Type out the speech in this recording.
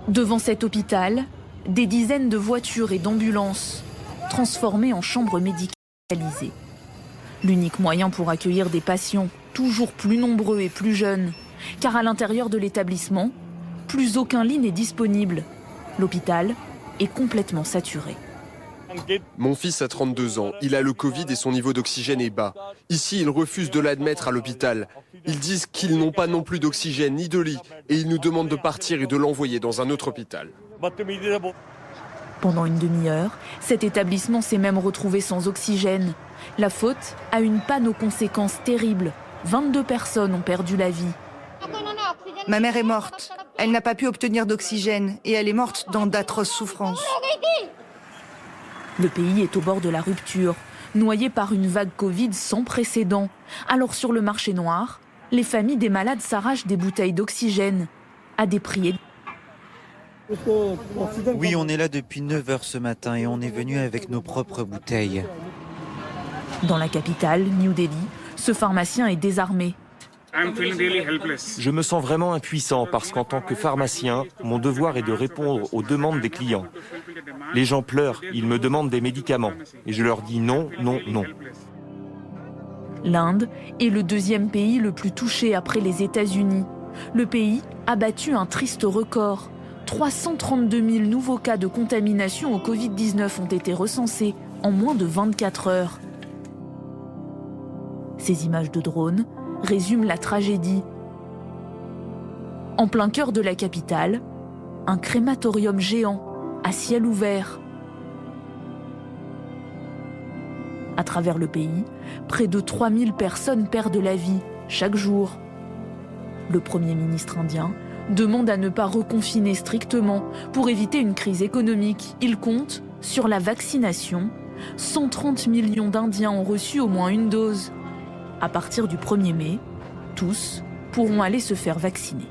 Devant cet hôpital, des dizaines de voitures et d'ambulances transformées en chambres médicalisées. L'unique moyen pour accueillir des patients toujours plus nombreux et plus jeunes, car à l'intérieur de l'établissement, plus aucun lit n'est disponible. L'hôpital est complètement saturé. Mon fils a 32 ans, il a le Covid et son niveau d'oxygène est bas. Ici, ils refusent de l'admettre à l'hôpital. Ils disent qu'ils n'ont pas non plus d'oxygène ni de lit et ils nous demandent de partir et de l'envoyer dans un autre hôpital. Pendant une demi-heure, cet établissement s'est même retrouvé sans oxygène. La faute à une panne aux conséquences terribles. 22 personnes ont perdu la vie. Ma mère est morte. Elle n'a pas pu obtenir d'oxygène et elle est morte dans d'atroces souffrances. Le pays est au bord de la rupture, noyé par une vague Covid sans précédent. Alors sur le marché noir, les familles des malades s'arrachent des bouteilles d'oxygène à des prix. Oui, on est là depuis 9h ce matin et on est venu avec nos propres bouteilles. Dans la capitale, New Delhi, ce pharmacien est désarmé. Je me sens vraiment impuissant parce qu'en tant que pharmacien, mon devoir est de répondre aux demandes des clients. Les gens pleurent, ils me demandent des médicaments et je leur dis non, non, non. L'Inde est le deuxième pays le plus touché après les États-Unis. Le pays a battu un triste record. 332 000 nouveaux cas de contamination au Covid-19 ont été recensés en moins de 24 heures. Ces images de drones résument la tragédie. En plein cœur de la capitale, un crématorium géant à ciel ouvert. À travers le pays, près de 3000 personnes perdent la vie chaque jour. Le Premier ministre indien demande à ne pas reconfiner strictement pour éviter une crise économique. Il compte sur la vaccination. 130 millions d'Indiens ont reçu au moins une dose. À partir du 1er mai, tous pourront aller se faire vacciner.